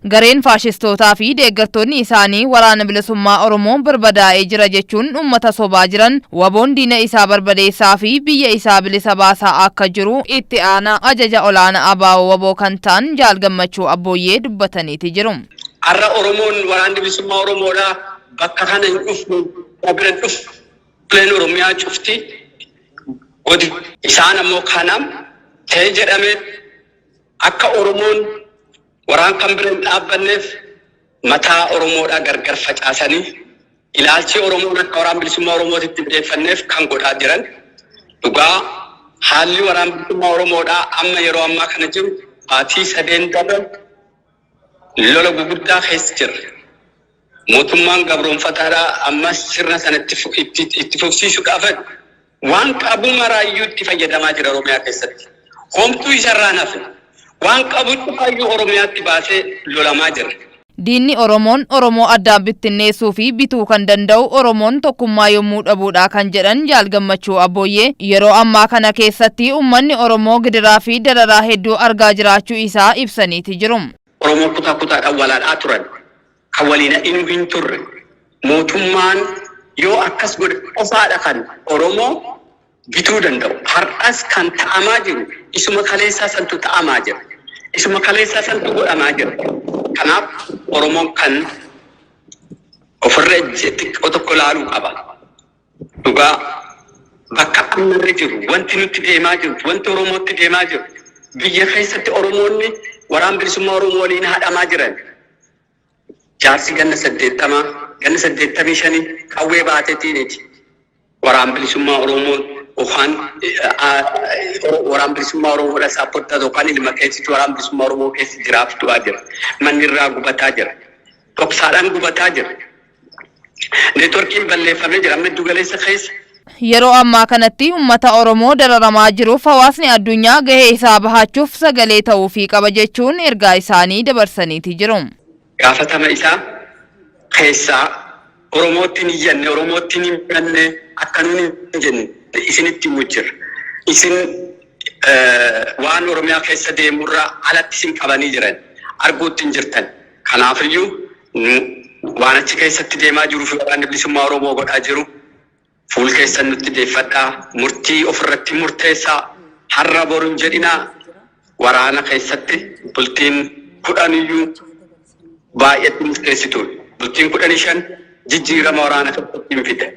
Gareen faashistootaa fi deeggartoonni isaanii waraana bilisummaa Oromoo barbadaa'ee jira jechuun uummata sobaa jiran waboon diina isaa barbadeessaa fi biyya isaa bilisa baasaa akka jiru itti aanaa ajaja olaanaa ABO waboo kan ta'an Jaal Gammachuu Abbooyyee dubbataniiti jiru. Har'a Oromoon waraanni bilisummaa Oromoodhaa bakka kana hin dhufnu bira dhufu leen Oromiyaa cufti odi isaan ammoo kanam ta'ee jedhamee akka Oromoon waraan kan biraan dhaabbanneef mataa Oromoodhaa gargar facaasanii ilaalchi Oromoon akka waraan bilisummaa Oromootitti deeffanneef kan godhaa jiran dhugaa haalli waraan bilisummaa Oromoodhaa amma yeroo ammaa kana jiru baatii 3 dabre lola guguddaa keessa jira. Mootummaan gabroonfataadhaa amma sirna sanatti itti fufsiisuudhaaf waan qabu maraayyuu itti fayyadamaa jira Oromiyaa keessatti. Homtuu isarraa nafe waan qabu cufaayyuu Oromiyaatti baasee lolamaa jira. Diinni Oromoon Oromoo addaan bittinneessuu fi bituu kan danda'u Oromoon tokkummaa yommuu dhabuudha kan jedhan Jaal Gammachuu Abbooyyee yeroo ammaa kana keessatti uummanni Oromoo gidiraa fi dararaa hedduu argaa jiraachuu isaa ibsaniiti jiru. Oromoo kutaadhaan walaadhaa turan kan waliin inni hin turre mootummaan yoo akkas godhe qofaadha kan Oromoo bituu danda'u. Har'as kan ta'amaa jiru isuma kaleessaa santu ta'amaa jira. Isuma kaleessaa santu godhamaa jira. Kanaaf Oromoon kan ofirra xiqqoo tokko ilaaluu qaba. Dhugaa bakka ammarra jiru wanti nutti deemaa jiru wanti Oromootti deemaa jiru biyya keessatti Oromoonni waraan bilisummaa Oromoo waliin haadhamaa jiran. Jaarsi ganna 80 ganna 85 qawwee baateetiiniti. Waraan bilisummaa Oromoo waraan bilisummaa Oromoodha saapportaa yookaan ilma keessatti waraan bilisummaa Oromoo keessa jiraaftuu jira. Manni irraa gubataa jira. Dhoksaadhaan gubataa jira. Neetworkiin balleeffamee jira. Amma galeessa keessa. Yeroo ammaa kanatti uummata Oromoo dararamaa jiruuf hawaasni addunyaa gahee isaa bahachuuf sagalee ta'uu fi qaba jechuun ergaa isaanii dabarsaniiti jiru. Gaafatama isaa keessaa Oromootti hin iyyanne Oromootti hin himanne akka nuuni hin jenne isinitti mujjira. Isin waan Oromiyaa keessa deemurraa alatti isin qabanii jiran arguutti hin jirtan. Kanaafiyyuu waan achi keessatti deemaa jiruu fi waraanni bilisummaa Oromoo godhaa jiru fuul keessan nutti deeffadhaa murtii ofirratti murteessaa har'a boruun jedhinaa waraana keessatti bultiin 10 baay'eetti murteessitu. Bultiin 15 jijjiirama waraana keessatti hin fide.